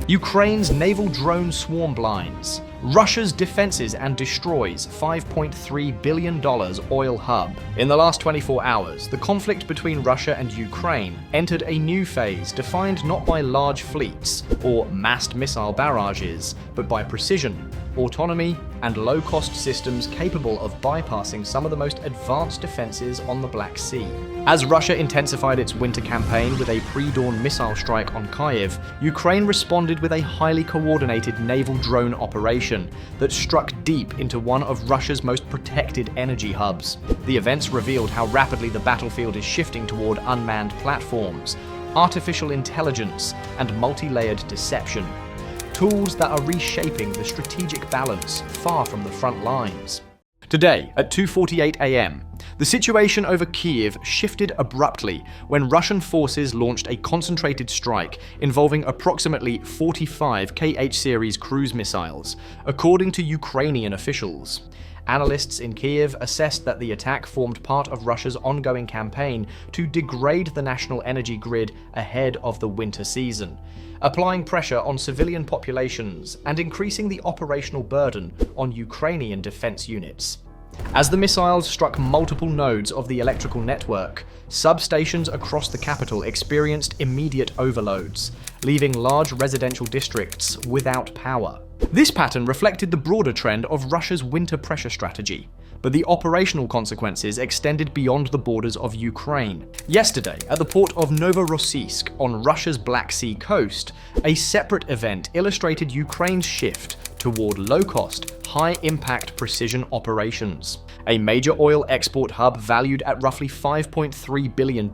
Ukraine's naval drone swarm blinds. Russia's defenses and destroys $5.3 billion oil hub. In the last 24 hours, the conflict between Russia and Ukraine entered a new phase defined not by large fleets or massed missile barrages, but by precision, autonomy, and low-cost systems capable of bypassing some of the most advanced defenses on the Black Sea. As Russia intensified its winter campaign with a pre-dawn missile strike on Kyiv, Ukraine responded with a highly coordinated naval drone operation that struck deep into one of Russia's most protected energy hubs. The events revealed how rapidly the battlefield is shifting toward unmanned platforms, artificial intelligence, and multi-layered deception. Tools that are reshaping the strategic balance far from the front lines. Today, at 2:48 a.m., the situation over Kyiv shifted abruptly when Russian forces launched a concentrated strike involving approximately 45 Kh-series cruise missiles, according to Ukrainian officials. Analysts in Kyiv assessed that the attack formed part of Russia's ongoing campaign to degrade the national energy grid ahead of the winter season, applying pressure on civilian populations and increasing the operational burden on Ukrainian defense units. As the missiles struck multiple nodes of the electrical network, substations across the capital experienced immediate overloads, leaving large residential districts without power. This pattern reflected the broader trend of Russia's winter pressure strategy, but the operational consequences extended beyond the borders of Ukraine. Yesterday, at the port of Novorossiysk on Russia's Black Sea coast, a separate event illustrated Ukraine's shift toward low-cost, high-impact precision operations. A major oil export hub valued at roughly $5.3 billion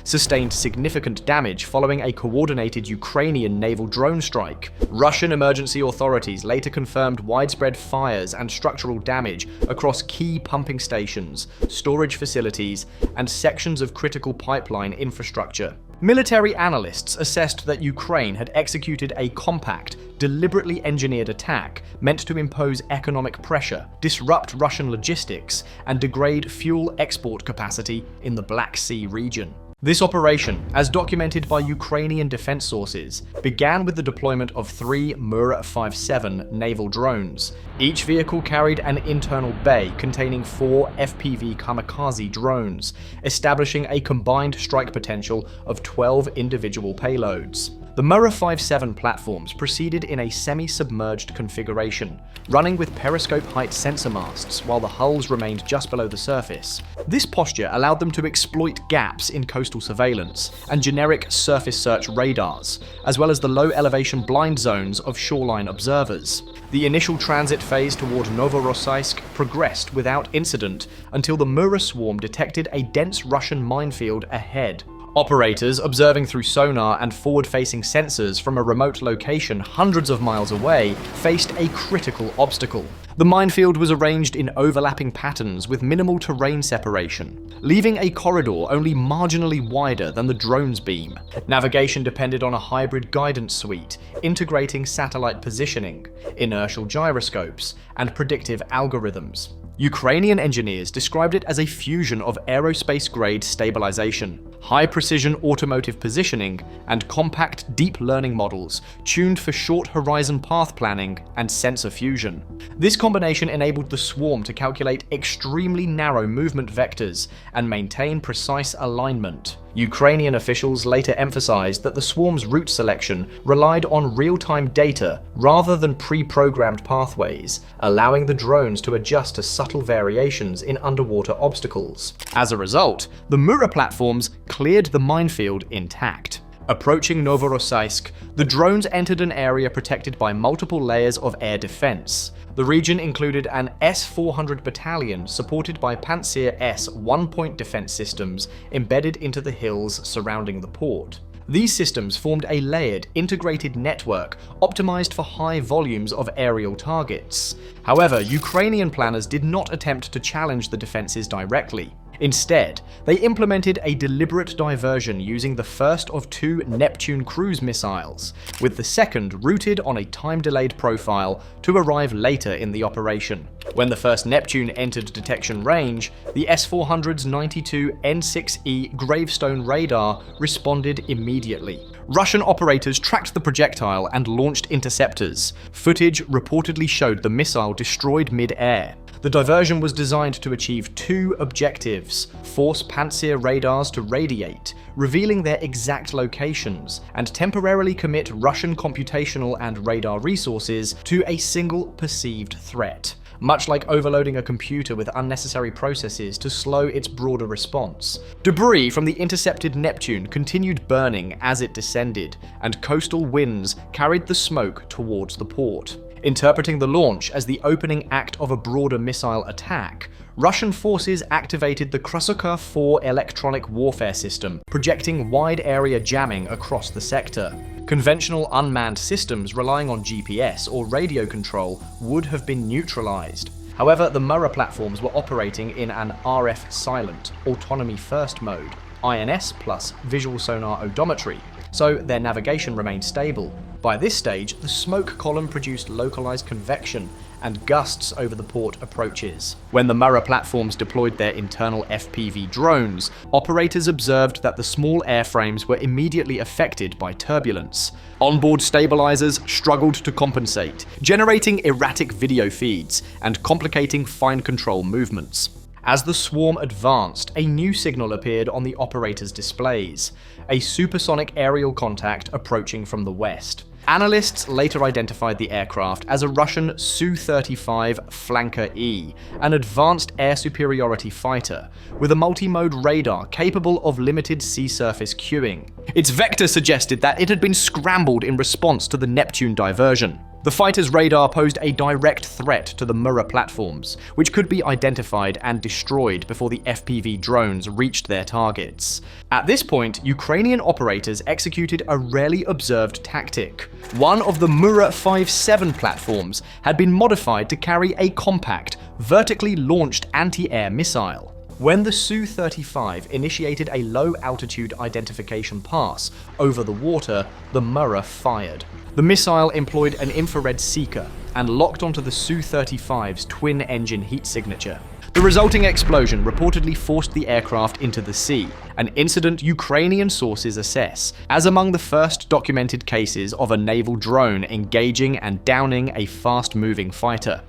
sustained significant damage following a coordinated Ukrainian naval drone strike. Russian emergency authorities later confirmed widespread fires and structural damage across key pumping stations, storage facilities, and sections of critical pipeline infrastructure. Military analysts assessed that Ukraine had executed a compact, deliberately engineered attack meant to impose economic pressure, disrupt Russian logistics, and degrade fuel export capacity in the Black Sea region. This operation, as documented by Ukrainian defense sources, began with the deployment of 3 Murra V7 naval drones. Each vehicle carried an internal bay containing 4 FPV kamikaze drones, establishing a combined strike potential of 12 individual payloads. The Murra V7 platforms proceeded in a semi-submerged configuration, running with periscope height sensor masts while the hulls remained just below the surface. This posture allowed them to exploit gaps in coastal surveillance and generic surface search radars, as well as the low-elevation blind zones of shoreline observers. The initial transit phase toward Novorossiysk progressed without incident until the Murra swarm detected a dense Russian minefield ahead. Operators observing through sonar and forward-facing sensors from a remote location hundreds of miles away faced a critical obstacle. The minefield was arranged in overlapping patterns with minimal terrain separation, leaving a corridor only marginally wider than the drone's beam. Navigation depended on a hybrid guidance suite, integrating satellite positioning, inertial gyroscopes, and predictive algorithms. Ukrainian engineers described it as a fusion of aerospace-grade stabilization, high-precision automotive positioning, and compact deep learning models tuned for short horizon path planning and sensor fusion. This combination enabled the swarm to calculate extremely narrow movement vectors and maintain precise alignment. Ukrainian officials later emphasized that the swarm's route selection relied on real-time data rather than pre-programmed pathways, allowing the drones to adjust to subtle variations in underwater obstacles. As a result, the Murra platforms cleared the minefield intact. Approaching Novorossiysk, the drones entered an area protected by multiple layers of air defense. The region included an S-400 battalion supported by Pantsir S one-point defense systems embedded into the hills surrounding the port. These systems formed a layered, integrated network optimized for high volumes of aerial targets. However, Ukrainian planners did not attempt to challenge the defenses directly. Instead, they implemented a deliberate diversion using the first of 2 Neptune cruise missiles, with the second routed on a time-delayed profile to arrive later in the operation. When the first Neptune entered detection range, the S-400's 92 N6E gravestone radar responded immediately, Russian operators tracked the projectile and launched interceptors. Footage reportedly showed the missile destroyed mid-air. The diversion was designed to achieve two objectives: force Pantsir radars to radiate, revealing their exact locations, and temporarily commit Russian computational and radar resources to a single perceived threat, much like overloading a computer with unnecessary processes to slow its broader response. Debris from the intercepted Neptune continued burning as it descended, and coastal winds carried the smoke towards the port. Interpreting the launch as the opening act of a broader missile attack, Russian forces activated the Krasukha 4 electronic warfare system, projecting wide-area jamming across the sector. Conventional unmanned systems relying on GPS or radio control would have been neutralized. However, the Murra platforms were operating in an RF silent, autonomy first mode, INS plus visual sonar odometry, so their navigation remained stable. By this stage, the smoke column produced localized convection and gusts over the port approaches. When the Murra platforms deployed their internal FPV drones, operators observed that the small airframes were immediately affected by turbulence. Onboard stabilizers struggled to compensate, generating erratic video feeds and complicating fine control movements. As the swarm advanced, a new signal appeared on the operators' displays: a supersonic aerial contact approaching from the west. Analysts later identified the aircraft as a Russian Su-35 Flanker E, an advanced air superiority fighter, with a multi-mode radar capable of limited sea surface cueing. Its vector suggested that it had been scrambled in response to the Neptune diversion. The fighter's radar posed a direct threat to the Murra platforms, which could be identified and destroyed before the FPV drones reached their targets. At this point, Ukrainian operators executed a rarely observed tactic. One of the Murra V7 platforms had been modified to carry a compact, vertically launched anti-air missile. When the Su-35 initiated a low-altitude identification pass over the water, the Murra fired. The missile employed an infrared seeker and locked onto the Su-35's twin-engine heat signature. The resulting explosion reportedly forced the aircraft into the sea, an incident Ukrainian sources assess as among the first documented cases of a naval drone engaging and downing a fast-moving fighter.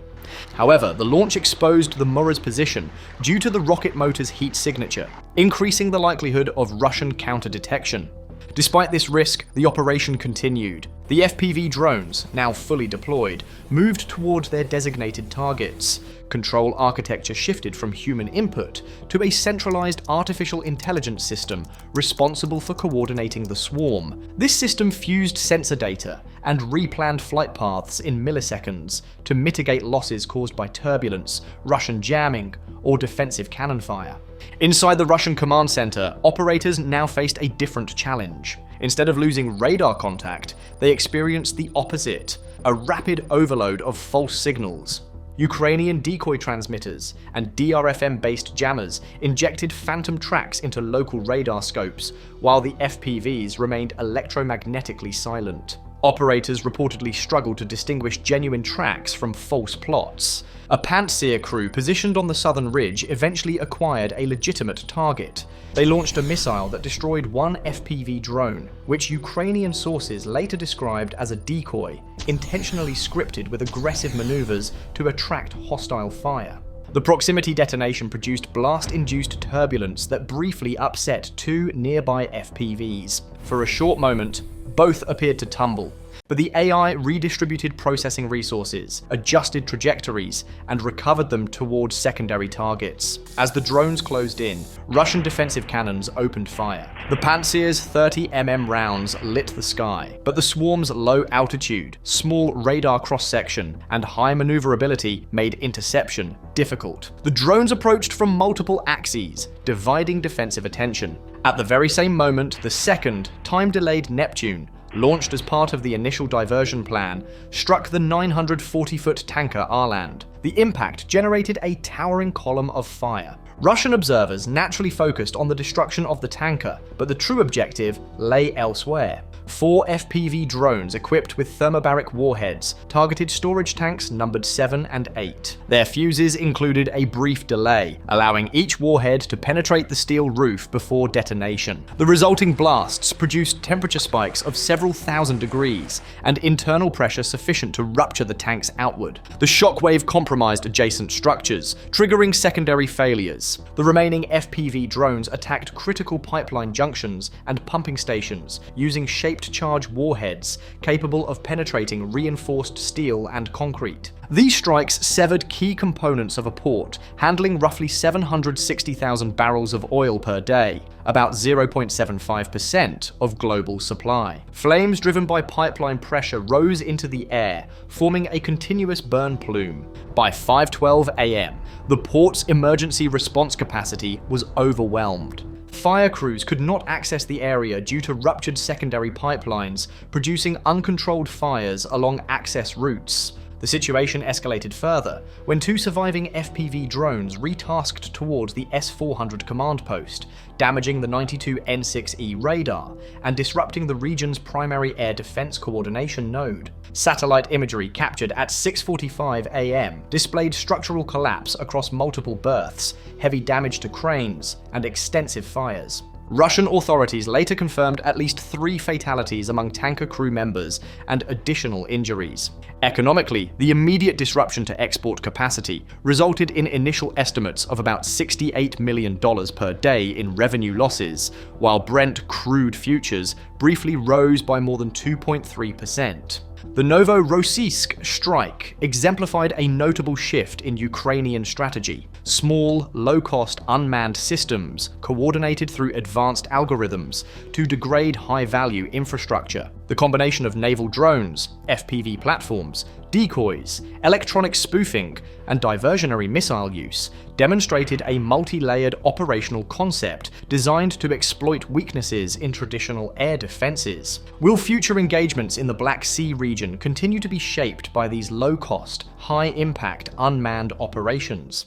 However, the launch exposed the Murra's position due to the rocket motor's heat signature, increasing the likelihood of Russian counter-detection. Despite this risk, the operation continued. The FPV drones, now fully deployed, moved toward their designated targets. Control architecture shifted from human input to a centralized artificial intelligence system responsible for coordinating the swarm. This system fused sensor data and replanned flight paths in milliseconds to mitigate losses caused by turbulence, Russian jamming, or defensive cannon fire. Inside the Russian command center, operators now faced a different challenge. Instead of losing radar contact, they experienced the opposite: a rapid overload of false signals. Ukrainian decoy transmitters and DRFM-based jammers injected phantom tracks into local radar scopes, while the FPVs remained electromagnetically silent. Operators reportedly struggled to distinguish genuine tracks from false plots. A Pantsir crew positioned on the southern ridge eventually acquired a legitimate target. They launched a missile that destroyed one FPV drone, which Ukrainian sources later described as a decoy, intentionally scripted with aggressive maneuvers to attract hostile fire. The proximity detonation produced blast-induced turbulence that briefly upset two nearby FPVs. For a short moment, both appeared to tumble, but the AI redistributed processing resources, adjusted trajectories, and recovered them towards secondary targets. As the drones closed in, Russian defensive cannons opened fire. The Pantsir's 30mm rounds lit the sky, but the swarm's low altitude, small radar cross-section, and high maneuverability made interception difficult. The drones approached from multiple axes, dividing defensive attention. At the very same moment, the second, time-delayed Neptune, launched as part of the initial diversion plan, struck the 940-foot tanker Arland. The impact generated a towering column of fire. Russian observers naturally focused on the destruction of the tanker, but the true objective lay elsewhere. 4 FPV drones equipped with thermobaric warheads targeted storage tanks numbered 7 and 8. Their fuses included a brief delay, allowing each warhead to penetrate the steel roof before detonation. The resulting blasts produced temperature spikes of several thousand degrees and internal pressure sufficient to rupture the tanks outward. The shockwave compromised adjacent structures, triggering secondary failures. The remaining FPV drones attacked critical pipeline junctions and pumping stations using shaped charge warheads capable of penetrating reinforced steel and concrete. These strikes severed key components of a port, handling roughly 760,000 barrels of oil per day, about 0.75% of global supply. Flames driven by pipeline pressure rose into the air, forming a continuous burn plume. By 5:12 a.m., the port's emergency response capacity was overwhelmed. Fire crews could not access the area due to ruptured secondary pipelines, producing uncontrolled fires along access routes. The situation escalated further when 2 surviving FPV drones retasked towards the S-400 command post, damaging the 92 N6E radar and disrupting the region's primary air defense coordination node. Satellite imagery captured at 6:45 a.m. displayed structural collapse across multiple berths, heavy damage to cranes, and extensive fires. Russian authorities later confirmed at least 3 fatalities among tanker crew members and additional injuries. Economically, the immediate disruption to export capacity resulted in initial estimates of about $68 million per day in revenue losses, while Brent crude futures briefly rose by more than 2.3%. The Novorossiysk strike exemplified a notable shift in Ukrainian strategy. Small, low-cost unmanned systems coordinated through advanced algorithms to degrade high-value infrastructure. The combination of naval drones, FPV platforms, decoys, electronic spoofing, and diversionary missile use demonstrated a multi-layered operational concept designed to exploit weaknesses in traditional air defenses. Will future engagements in the Black Sea region continue to be shaped by these low-cost, high-impact unmanned operations?